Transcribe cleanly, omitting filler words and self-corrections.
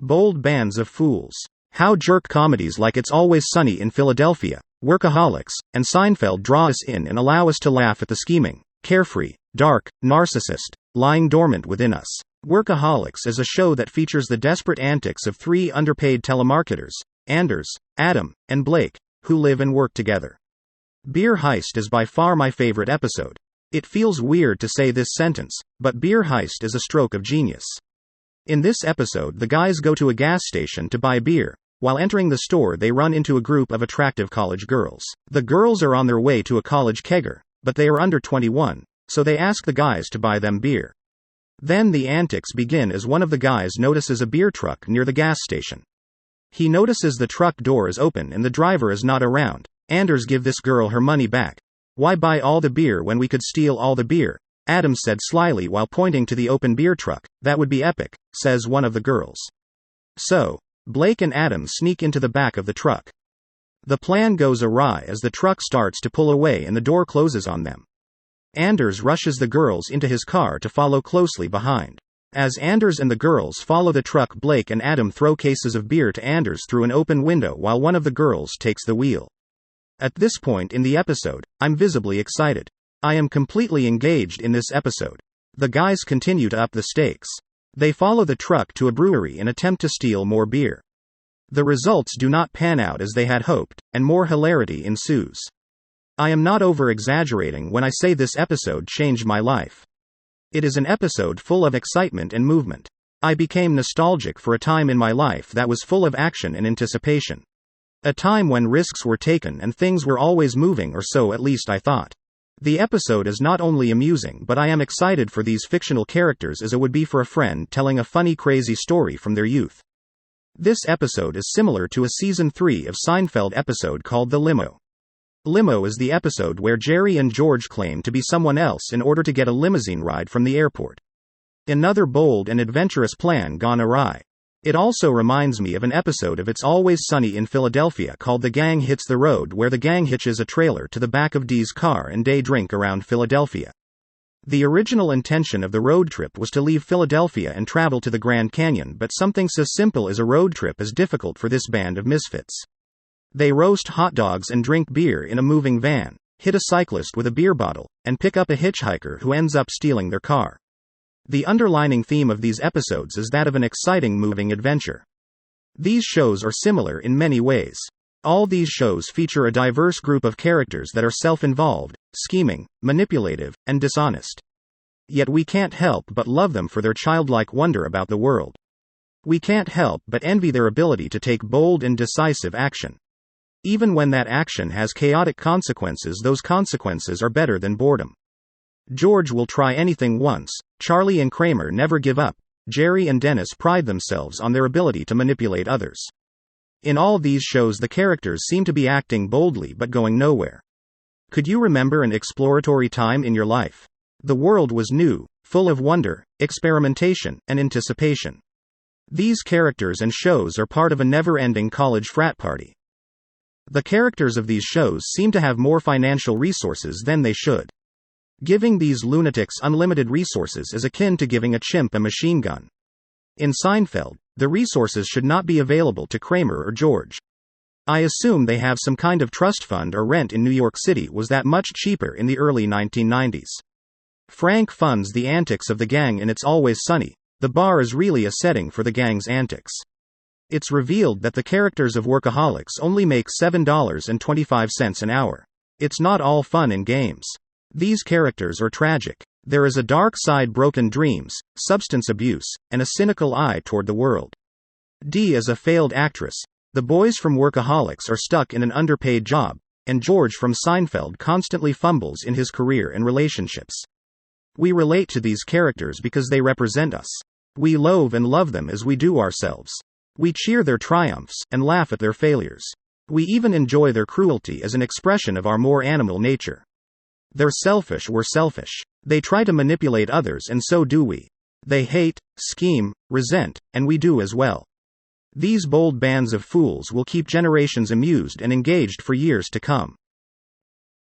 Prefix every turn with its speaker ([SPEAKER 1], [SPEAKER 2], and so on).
[SPEAKER 1] Bold bands of fools. How jerk comedies like It's Always Sunny in Philadelphia, Workaholics, and Sienfeld draw us in and allow us to laugh at the scheming, carefree, dark, narcissist, lying dormant within us. Workaholics is a show that features the desperate antics of three underpaid telemarketers, Anders, Adam, and Blake, who live and work together. Beer Heist is by far my favorite episode. It feels weird to say this sentence, but Beer Heist is a stroke of genius. In this episode, the guys go to a gas station to buy beer. While entering the store, they run into a group of attractive college girls. The girls are on their way to a college kegger, but they are under 21, so they ask the guys to buy them beer. Then the antics begin as one of the guys notices a beer truck near the gas station. He notices the truck door is open and the driver is not around. Anders give this girl her money back. "Why buy all the beer when we could steal all the beer?" Adam said slyly while pointing to the open beer truck. "That would be epic," says one of the girls. So, Blake and Adam sneak into the back of the truck. The plan goes awry as the truck starts to pull away and the door closes on them. Anders rushes the girls into his car to follow closely behind. As Anders and the girls follow the truck, Blake and Adam throw cases of beer to Anders through an open window while one of the girls takes the wheel. At this point in the episode, I'm visibly excited. I am completely engaged in this episode. The guys continue to up the stakes. They follow the truck to a brewery and attempt to steal more beer. The results do not pan out as they had hoped, and more hilarity ensues. I am not over-exaggerating when I say this episode changed my life. It is an episode full of excitement and movement. I became nostalgic for a time in my life that was full of action and anticipation. A time when risks were taken and things were always moving, or so at least I thought. The episode is not only amusing, but I am excited for these fictional characters as it would be for a friend telling a funny, crazy story from their youth. This episode is similar to a season 3 of Seinfeld episode called The Limo. Limo is the episode where Jerry and George claim to be someone else in order to get a limousine ride from the airport. Another bold and adventurous plan gone awry. It also reminds me of an episode of It's Always Sunny in Philadelphia called The Gang Hits the Road, where the gang hitches a trailer to the back of Dee's car and they drink around Philadelphia. The original intention of the road trip was to leave Philadelphia and travel to the Grand Canyon, but something so simple as a road trip is difficult for this band of misfits. They roast hot dogs and drink beer in a moving van, hit a cyclist with a beer bottle, and pick up a hitchhiker who ends up stealing their car. The underlining theme of these episodes is that of an exciting moving adventure. These shows are similar in many ways. All these shows feature a diverse group of characters that are self-involved, scheming, manipulative, and dishonest. Yet we can't help but love them for their childlike wonder about the world. We can't help but envy their ability to take bold and decisive action. Even when that action has chaotic consequences, those consequences are better than boredom. George will try anything once. Charlie and Kramer never give up. Jerry and Dennis pride themselves on their ability to manipulate others. In all these shows, the characters seem to be acting boldly but going nowhere. Could you remember an exploratory time in your life? The world was new, full of wonder, experimentation, and anticipation. These characters and shows are part of a never-ending college frat party. The characters of these shows seem to have more financial resources than they should. Giving these lunatics unlimited resources is akin to giving a chimp a machine gun. In Seinfeld, the resources should not be available to Kramer or George. I assume they have some kind of trust fund, or rent in New York City was that much cheaper in the early 1990s. Frank funds the antics of the gang in It's Always Sunny. The bar is really a setting for the gang's antics. It's revealed that the characters of Workaholics only make $7.25 an hour. It's not all fun and games. These characters are tragic. There is a dark side: broken dreams, substance abuse, and a cynical eye toward the world. Dee is a failed actress. The boys from Workaholics are stuck in an underpaid job, and George from Seinfeld constantly fumbles in his career and relationships. We relate to these characters because they represent us. We loathe and love them as we do ourselves. We cheer their triumphs and laugh at their failures. We even enjoy their cruelty as an expression of our more animal nature. They're selfish, we're selfish. They try to manipulate others, and so do we. They hate, scheme, resent, and we do as well. These bold bands of fools will keep generations amused and engaged for years to come.